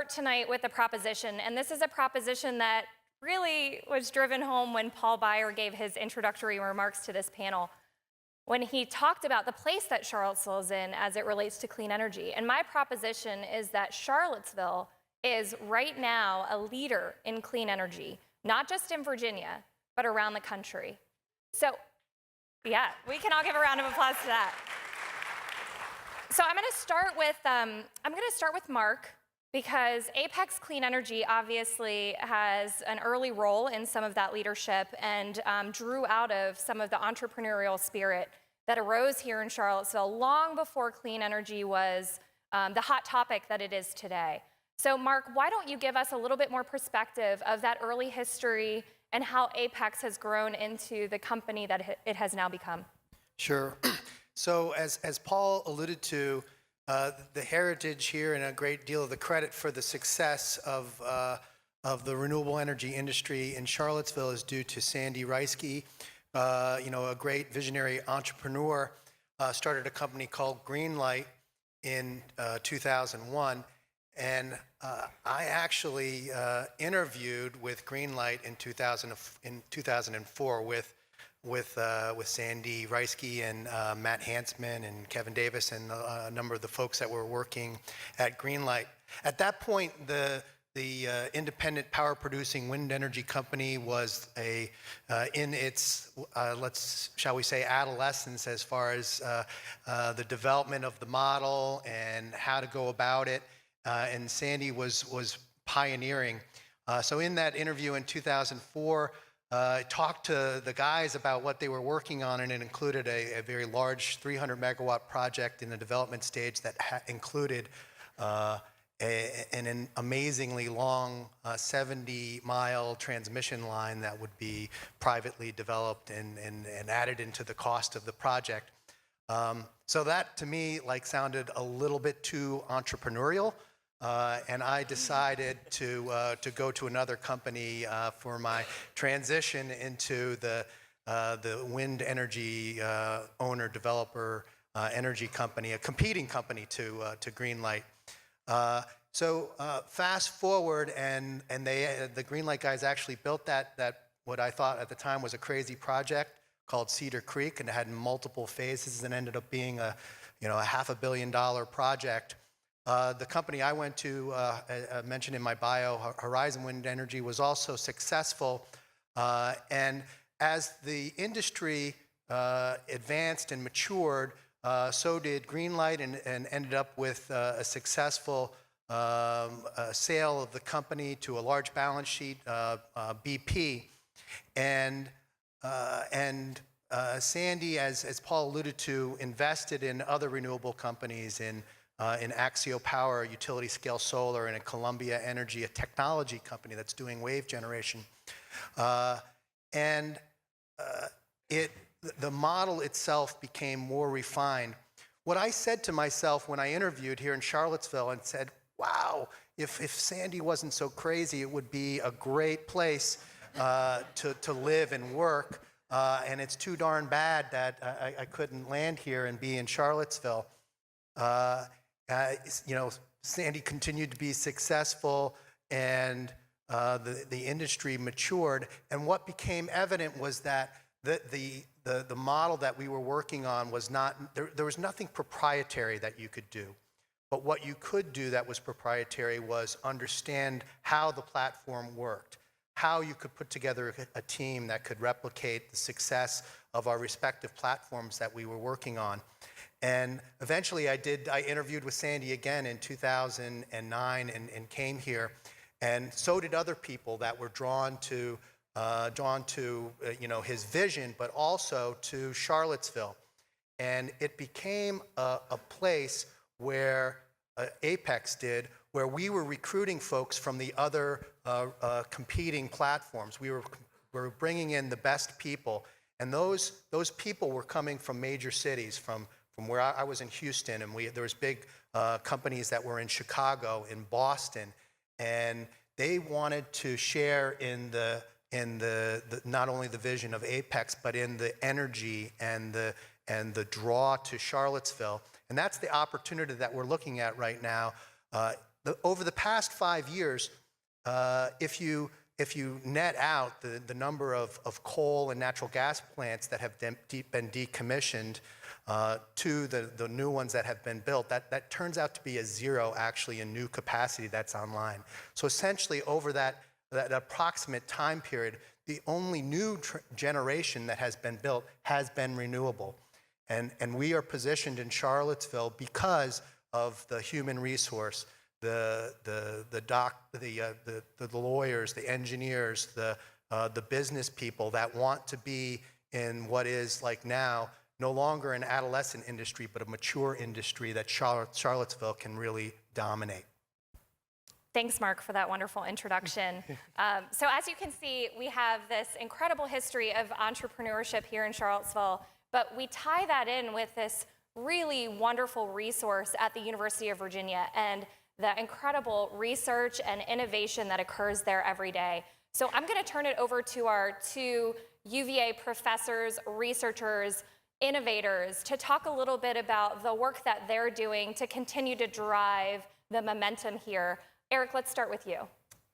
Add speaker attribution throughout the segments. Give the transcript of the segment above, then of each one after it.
Speaker 1: start tonight with a proposition, and this is a proposition that really was driven home when Paul Byer gave his introductory remarks to this panel, when he talked about the place that Charlottesville is in as it relates to clean energy. And my proposition is that Charlottesville is right now a leader in clean energy, not just in Virginia, but around the country. So, yeah, we can all give a round of applause to that. So I'm going to start with Mark, because Apex Clean Energy obviously has an early role in some of that leadership and drew out of some of the entrepreneurial spirit that arose here in Charlottesville long before clean energy was the hot topic that it is today. So Mark, why don't you give us a little bit more perspective of that early history and how Apex has grown into the company that it has now become? Sure.
Speaker 2: So as Paul alluded to, the heritage here and a great deal of the credit for the success of the renewable energy industry in Charlottesville is due to Sandy Reisky, a great visionary entrepreneur, started a company called Greenlight in 2001. And I actually interviewed with Greenlight in 2004 with Sandy Reisky and Matt Hansman and Kevin Davis and a number of the folks that were working at Greenlight. At that point, the independent power producing wind energy company was in its, shall we say, adolescence as far as the development of the model and how to go about it. And Sandy was pioneering. So in that interview in 2004, I talked to the guys about what they were working on, and it included a very large 300 megawatt project in the development stage that included an amazingly long 70-mile transmission line that would be privately developed and added into the cost of the project. So that to me sounded a little bit too entrepreneurial. And I decided to go to another company for my transition into the wind energy owner-developer energy company, a competing company to Greenlight. So fast forward, and the Greenlight guys actually built that what I thought at the time was a crazy project called Cedar Creek, and it had multiple phases and ended up being a $500 million project. The company I went to, mentioned in my bio, Horizon Wind Energy, was also successful. And as the industry advanced and matured, so did Greenlight, and ended up with a successful sale of the company to a large balance sheet, BP. And Sandy, as Paul alluded to, invested in other renewable companies in Axio Power, utility scale solar, and in Columbia Energy, a technology company that's doing wave generation. The model itself became more refined. What I said to myself when I interviewed here in Charlottesville and said, wow, if Sandy wasn't so crazy, it would be a great place to live and work. And it's too darn bad that I couldn't land here and be in Charlottesville. Sandy continued to be successful, and the industry matured. And what became evident was that the model that we were working on was not, there was nothing proprietary that you could do. But what you could do that was proprietary was understand how the platform worked, how you could put together a team that could replicate the success of our respective platforms that we were working on. And eventually I interviewed with Sandy again in 2009 and came here. And so did other people that were drawn to his vision, but also to Charlottesville. And it became a place where Apex did, where we were recruiting folks from the other competing platforms. We were bringing in the best people. And those people were coming from major cities, from where I was in Houston, and there was big companies that were in Chicago, in Boston, and they wanted to share in the not only the vision of Apex, but in the energy and the draw to Charlottesville. And that's the opportunity that we're looking at right now over the past 5 years, if you net out the number of coal and natural gas plants that have been decommissioned to the new ones that have been built, that turns out to be a zero actually in new capacity that's online. So essentially over that approximate time period, the only new generation that has been built has been renewable. And we are positioned in Charlottesville because of the human resource, the lawyers, the engineers, the business people that want to be in what is like now no longer an adolescent industry, but a mature industry that Charlottesville can really dominate.
Speaker 1: Thanks, Mark, for that wonderful introduction. So as you can see, we have this incredible history of entrepreneurship here in Charlottesville, but we tie that in with this really wonderful resource at the University of Virginia and the incredible research and innovation that occurs there every day. So I'm going to turn it over to our two UVA professors, researchers, innovators to talk a little bit about the work that they're doing to continue to drive the momentum here. Eric, let's start with you.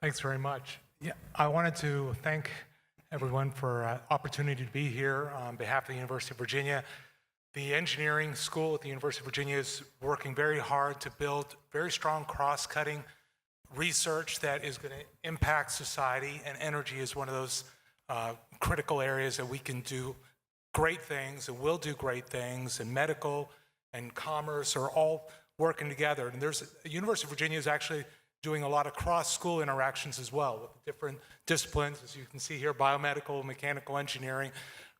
Speaker 3: Thanks very much. Yeah, I wanted to thank everyone for opportunity to be here on behalf of the University of Virginia. The engineering school at the University of Virginia is working very hard to build very strong cross-cutting research that is going to impact society, and energy is one of those critical areas that we can do great things and will do great things, and medical and commerce are all working together. And the University of Virginia is actually doing a lot of cross-school interactions as well with different disciplines, as you can see here, biomedical, mechanical engineering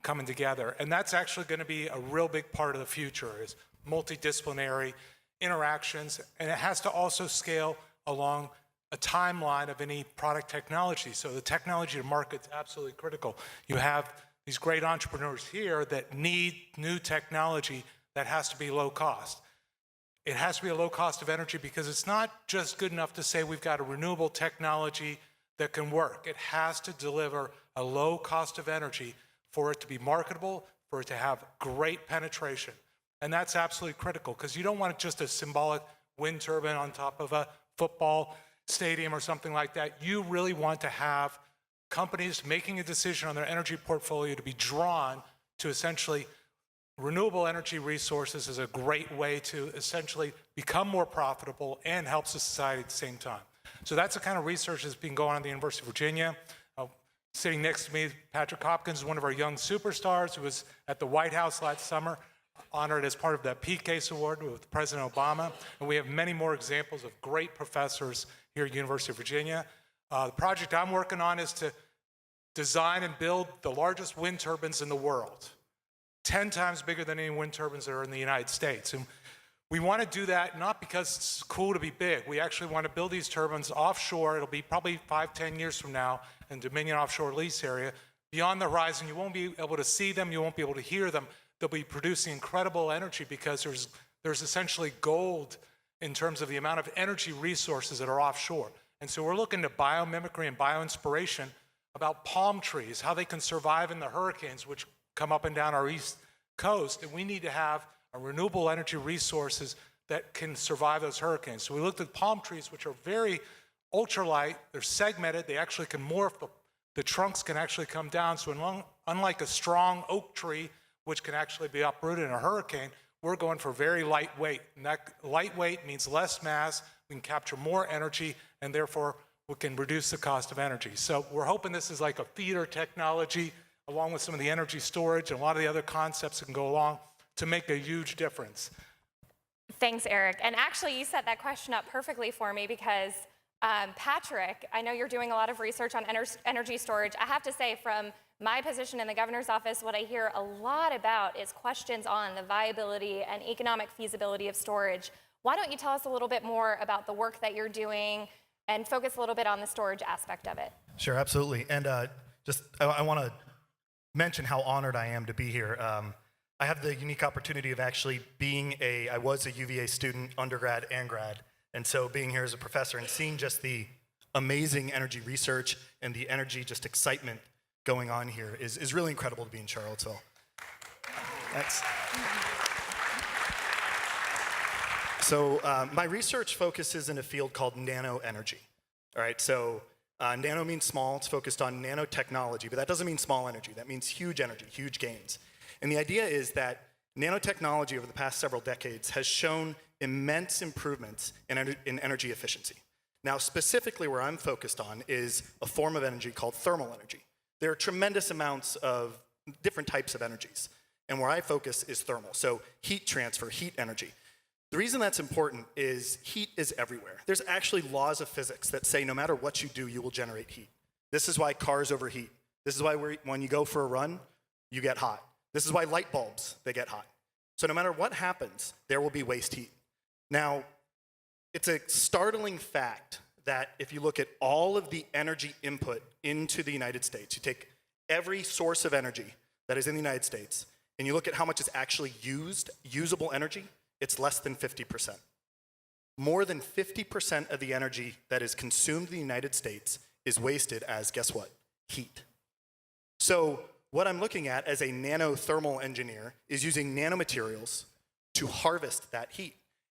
Speaker 3: coming together. And that's actually going to be a real big part of the future, is multidisciplinary interactions, and it has to also scale along a timeline of any product technology. So the technology to market is absolutely critical. You have these great entrepreneurs here that need new technology that has to be low cost. It has to be a low cost of energy because it's not just good enough to say we've got a renewable technology that can work. It has to deliver a low cost of energy for it to be marketable, for it to have great penetration. And that's absolutely critical because you don't want just a symbolic wind turbine on top of a football stadium or something like that. You really want to have companies making a decision on their energy portfolio to be drawn to essentially renewable energy resources is a great way to essentially become more profitable and help society at the same time. So that's the kind of research that's been going on at the University of Virginia. Sitting next to me, Patrick Hopkins is one of our young superstars who was at the White House last summer, honored as part of that Peace Case Award with President Obama. And we have many more examples of great professors here at the University of Virginia. The project I'm working on is to design and build the largest wind turbines in the world. 10 times bigger than any wind turbines that are in the United States. And we want to do that not because it's cool to be big. We actually want to build these turbines offshore. It'll be probably 5-10 years from now in Dominion offshore lease area. Beyond the horizon, you won't be able to see them. You won't be able to hear them. They'll be producing incredible energy because there's essentially gold in terms of the amount of energy resources that are offshore. And so we're looking to biomimicry and bioinspiration about palm trees, how they can survive in the hurricanes, which come up and down our east coast, and we need to have a renewable energy resources that can survive those hurricanes. So we looked at palm trees, which are very ultralight. They're segmented. They actually can morph. The trunks can actually come down. So unlike a strong oak tree, which can actually be uprooted in a hurricane, we're going for very lightweight. And that lightweight means less mass. We can capture more energy, and therefore we can reduce the cost of energy. So we're hoping this is like a feeder technology along with some of the energy storage and a lot of the other concepts that can go along to make a huge difference.
Speaker 1: Thanks, Eric. And actually, you set that question up perfectly for me because, Patrick, I know you're doing a lot of research on energy storage. I have to say, from my position in the governor's office, what I hear a lot about is questions on the viability and economic feasibility of storage. Why don't you tell us a little bit more about the work that you're doing and focus a little bit on the storage aspect of it?
Speaker 4: Sure, absolutely. And I want to mention how honored I am to be here. I have the unique opportunity of actually I was a UVA student, undergrad and grad, and so being here as a professor and seeing just the amazing energy research and the energy just excitement going on here is really incredible to be in Charlottesville. Thanks. So my research focuses in a field called nano energy. All right, so nano means small. It's focused on nanotechnology, but that doesn't mean small energy. That means huge energy, huge gains. And the idea is that nanotechnology over the past several decades has shown immense improvements in energy efficiency. Now, specifically where I'm focused on is a form of energy called thermal energy. There are tremendous amounts of different types of energies, and where I focus is thermal, so heat transfer, heat energy. The reason that's important is heat is everywhere. There's actually laws of physics that say no matter what you do, you will generate heat. This is why cars overheat. This is why when you go for a run, you get hot. This is why light bulbs, they get hot. So no matter what happens, there will be waste heat. Now, it's a startling fact that if you look at all of the energy input into the United States, you take every source of energy that is in the United States, and you look at how much is actually usable energy, it's less than 50%. More than 50% of the energy that is consumed in the United States is wasted as, guess what? Heat. So what I'm looking at as a nanothermal engineer is using nanomaterials to harvest that heat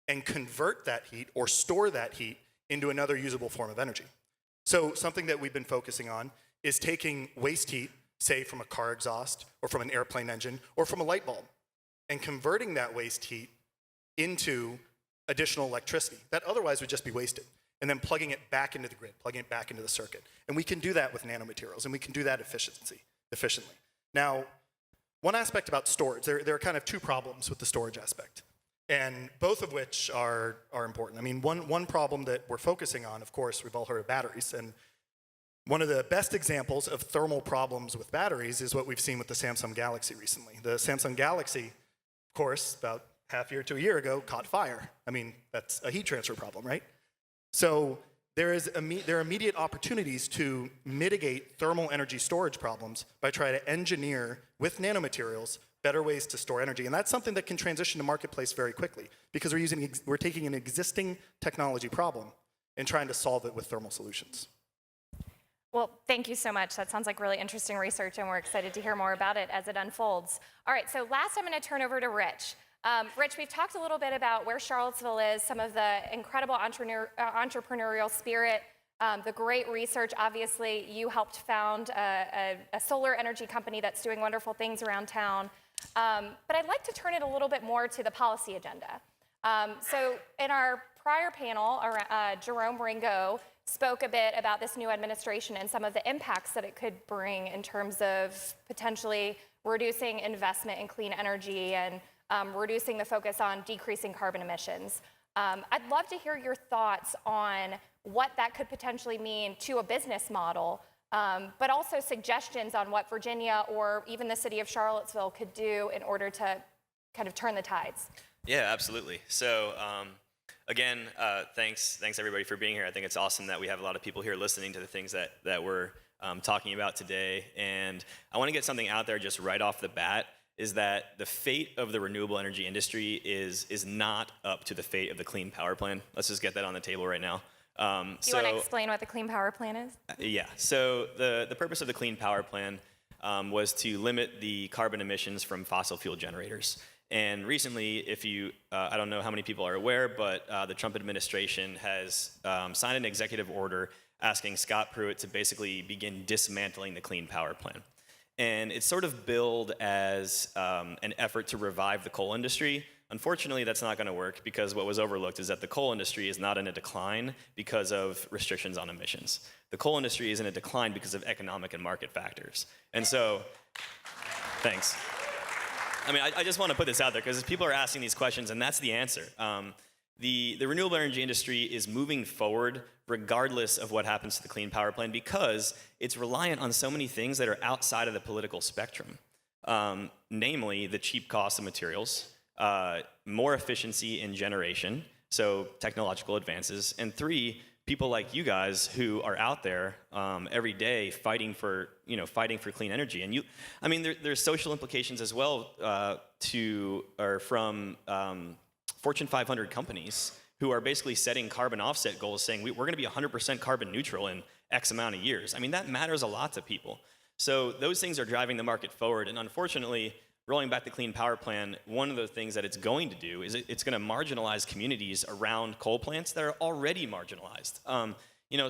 Speaker 4: and convert that heat or store that heat into another usable form of energy. So something that we've been focusing on is taking waste heat, say from a car exhaust or from an airplane engine or from a light bulb, and converting that waste heat into additional electricity that otherwise would just be wasted, and then plugging it back into the grid, plugging it back into the circuit. And we can do that with nanomaterials, and we can do that efficiently. Now, one aspect about storage, there are kind of two problems with the storage aspect, and both of which are important. I mean, one problem that we're focusing on, of course, we've all heard of batteries, and one of the best examples of thermal problems with batteries is what we've seen with the Samsung Galaxy recently. The Samsung Galaxy, of course, about half year to a year ago, caught fire. I mean, that's a heat transfer problem, right? So there are immediate opportunities to mitigate thermal energy storage problems by trying to engineer with nanomaterials better ways to store energy. And that's something that can transition to marketplace very quickly because we're taking an existing technology problem and trying to solve it with thermal solutions.
Speaker 1: Well, thank you so much. That sounds like really interesting research, and we're excited to hear more about it as it unfolds. All right, so last I'm going to turn over to Rich. Rich, we've talked a little bit about where Charlottesville is, some of the incredible entrepreneurial spirit, the great research. Obviously, you helped found a solar energy company that's doing wonderful things around town. But I'd like to turn it a little bit more to the policy agenda. So in our prior panel, Jerome Ringo spoke a bit about this new administration and some of the impacts that it could bring in terms of potentially reducing investment in clean energy and reducing the focus on decreasing carbon emissions. I'd love to hear your thoughts on what that could potentially mean to a business model, but also suggestions on what Virginia or even the city of Charlottesville could do in order to kind of turn the tides.
Speaker 5: Yeah, absolutely. So again, thanks everybody for being here. I think it's awesome that we have a lot of people here listening to the things that we're talking about today. And I want to get something out there just right off the bat, is that the fate of the renewable energy industry is not up to the fate of the Clean Power Plan. Let's just get that on the table right now.
Speaker 1: Do you want to explain what the Clean Power Plan is?
Speaker 5: Yeah, so the purpose of the Clean Power Plan was to limit the carbon emissions from fossil fuel generators. And recently, if you, I don't know how many people are aware, but the Trump administration has signed an executive order asking Scott Pruitt to basically begin dismantling the Clean Power Plan. And it's sort of billed as an effort to revive the coal industry. Unfortunately, that's not going to work because what was overlooked is that the coal industry is not in a decline because of restrictions on emissions. The coal industry is in a decline because of economic and market factors. And so, thanks. I mean, I just want to put this out there because people are asking these questions, and that's the answer. The renewable energy industry is moving forward regardless of what happens to the Clean Power Plan because it's reliant on so many things that are outside of the political spectrum, namely the cheap cost of materials, more efficiency in generation, so technological advances, and 3, people like you guys who are out there every day fighting for clean energy. And I mean, there's social implications as well from Fortune 500 companies who are basically setting carbon offset goals, saying we're going to be 100% carbon neutral in X amount of years. I mean, that matters a lot to people. So those things are driving the market forward. And unfortunately, rolling back the Clean Power Plan, one of the things that it's going to do is it's going to marginalize communities around coal plants that are already marginalized.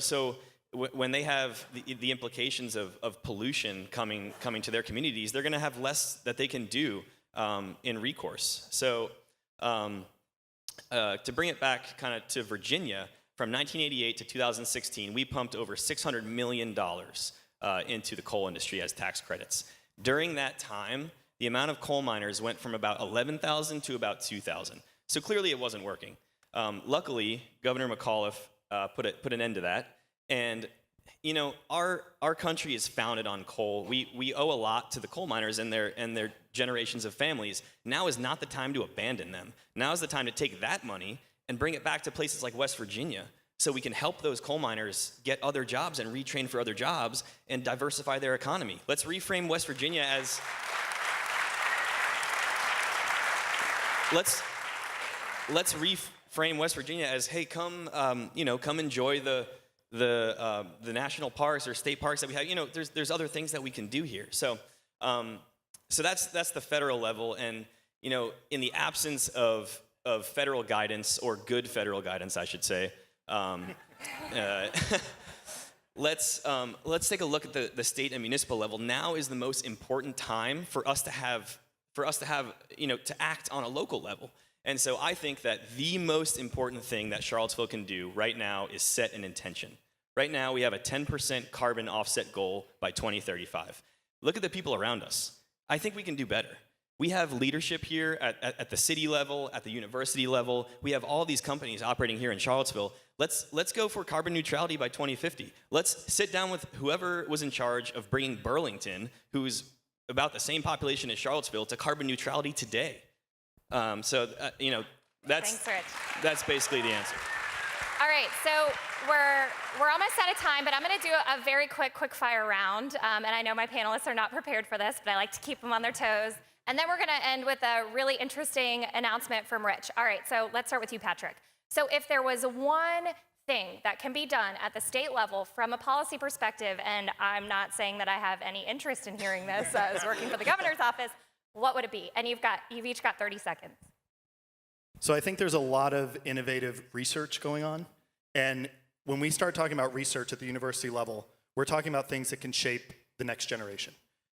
Speaker 5: So when they have the implications of pollution coming to their communities, they're going to have less that they can do in recourse. So to bring it back kind of to Virginia, from 1988 to 2016, we pumped over $600 million into the coal industry as tax credits. During that time, the amount of coal miners went from about 11,000 to about 2,000. So clearly it wasn't working. Luckily, Governor McAuliffe put an end to that. And our country is founded on coal. We owe a lot to the coal miners and their generations of families. Now is not the time to abandon them. Now is the time to take that money and bring it back to places like West Virginia so we can help those coal miners get other jobs and retrain for other jobs and diversify their economy. Let's reframe West Virginia as let's reframe West Virginia as, hey, come enjoy the national parks or state parks that we have. There's other things that we can do here. So that's the federal level. And in the absence of federal guidance, or good federal guidance, I should say, let's take a look at the state and municipal level. Now is the most important time for us to act on a local level. And so I think that the most important thing that Charlottesville can do right now is set an intention. Right now, we have a 10% carbon offset goal by 2035. Look at the people around us. I think we can do better. We have leadership here at the city level, at the university level. We have all these companies operating here in Charlottesville. Let's go for carbon neutrality by 2050. Let's sit down with whoever was in charge of bringing Burlington, who's about the same population as Charlottesville, to carbon neutrality today. Thanks, Rich. That's basically the answer.
Speaker 1: All right, so we're almost out of time, but I'm going to do a very quick fire round. And I know my panelists are not prepared for this, but I like to keep them on their toes. And then we're going to end with a really interesting announcement from Rich. All right, so let's start with you, Patrick. So if there was one thing that can be done at the state level from a policy perspective, and I'm not saying that I have any interest in hearing this as working for the governor's office, what would it be? And you've each got 30 seconds.
Speaker 4: So I think there's a lot of innovative research going on. And when we start talking about research at the university level, we're talking about things that can shape the next generation.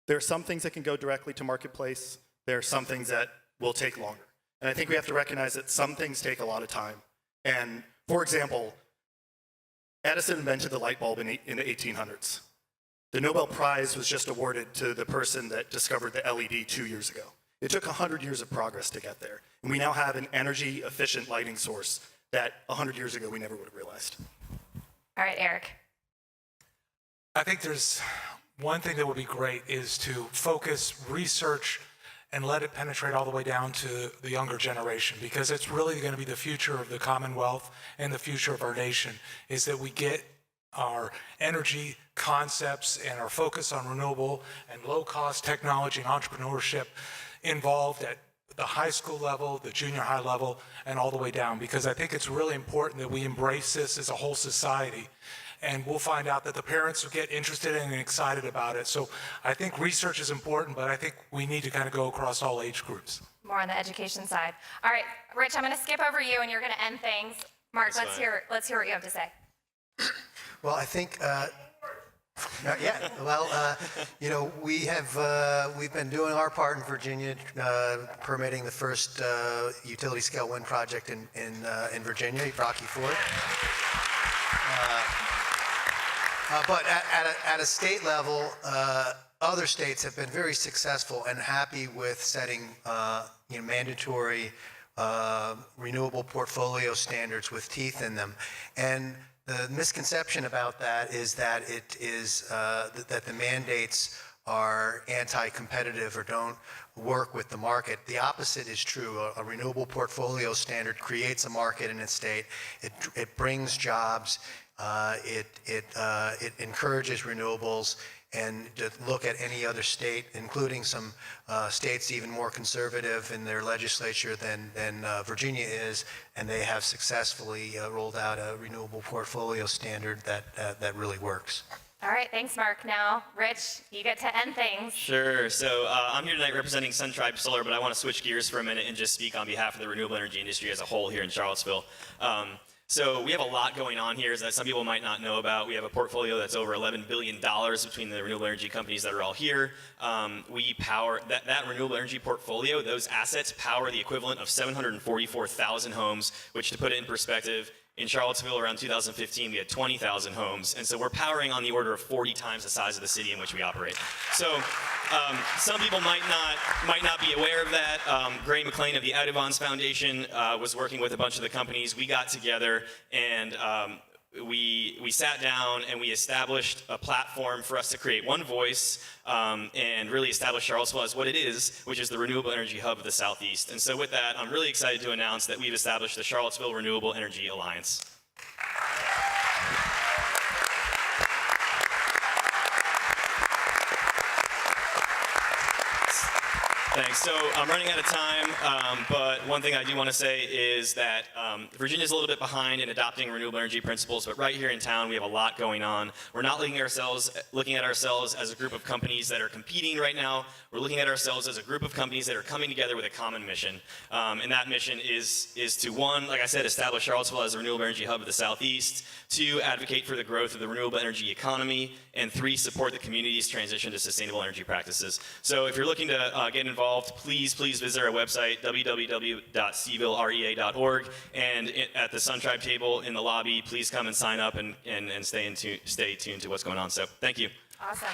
Speaker 4: There are some things that can go directly to marketplace. There are some things that will take longer. And I think we have to recognize that some things take a lot of time. And for example, Edison invented the light bulb in the 1800s. The Nobel Prize was just awarded to the person that discovered the LED 2 years ago. It took 100 years of progress to get there. And we now have an energy-efficient lighting source that 100 years ago we never would have realized.
Speaker 1: All right, Eric.
Speaker 3: I think there's one thing that would be great is to focus research and let it penetrate all the way down to the younger generation, because it's really going to be the future of the Commonwealth and the future of our nation, is that we get our energy concepts and our focus on renewable and low-cost technology and entrepreneurship involved at the high school level, the junior high level, and all the way down, because I think it's really important that we embrace this as a whole society. And we'll find out that the parents will get interested in and excited about it. So I think research is important, but I think we need to kind of go across all age groups.
Speaker 1: More on the education side. All right, Rich, I'm going to skip over you, and you're going to end things. Mark, let's hear what you have to say.
Speaker 2: Well, I think, we've been doing our part in Virginia, permitting the first utility scale wind project in Virginia, Rocky Ford. But at a state level, other states have been very successful and happy with setting mandatory renewable portfolio standards with teeth in them. And the misconception about that is that that the mandates are anti-competitive or don't work with the market. The opposite is true. A renewable portfolio standard creates a market in a state. It brings jobs. It encourages renewables. And to look at any other state, including some states even more conservative in their legislature than Virginia is, and they have successfully rolled out a renewable portfolio standard that really works.
Speaker 1: All right, thanks, Mark. Now, Rich, you get to end things.
Speaker 5: Sure. So I'm here tonight representing Sun Tribe Solar, but I want to switch gears for a minute and just speak on behalf of the renewable energy industry as a whole here in Charlottesville. So we have a lot going on here that some people might not know about. We have a portfolio that's over $11 billion between the renewable energy companies that are all here. We power, that renewable energy portfolio, those assets power the equivalent of 744,000 homes, which to put it in perspective, in Charlottesville around 2015, we had 20,000 homes. And so we're powering on the order of 40 times the size of the city in which we operate. So some people might not be aware of that. Gray McLean of the Audubon's Foundation was working with a bunch of the companies. We got together and we sat down and we established a platform for us to create one voice and really establish Charlottesville as what it is, which is the renewable energy hub of the Southeast. And so with that, I'm really excited to announce that we've established the Charlottesville Renewable Energy Alliance. Thanks. So I'm running out of time, but one thing I do want to say is that Virginia's a little bit behind in adopting renewable energy principles, but right here in town we have a lot going on. We're not looking at ourselves as a group of companies that are competing right now. We're looking at ourselves as a group of companies that are coming together with a common mission. And that mission is to, one, like I said, establish Charlottesville as a renewable energy hub of the Southeast, two, advocate for the growth of the renewable energy economy, and three, support the community's transition to sustainable energy practices. So if you're looking to get involved, please visit our website, www.cvillerea.org, and at the Sun Tribe table in the lobby, please come and sign up and stay tuned to what's going on. So thank you.
Speaker 1: Awesome.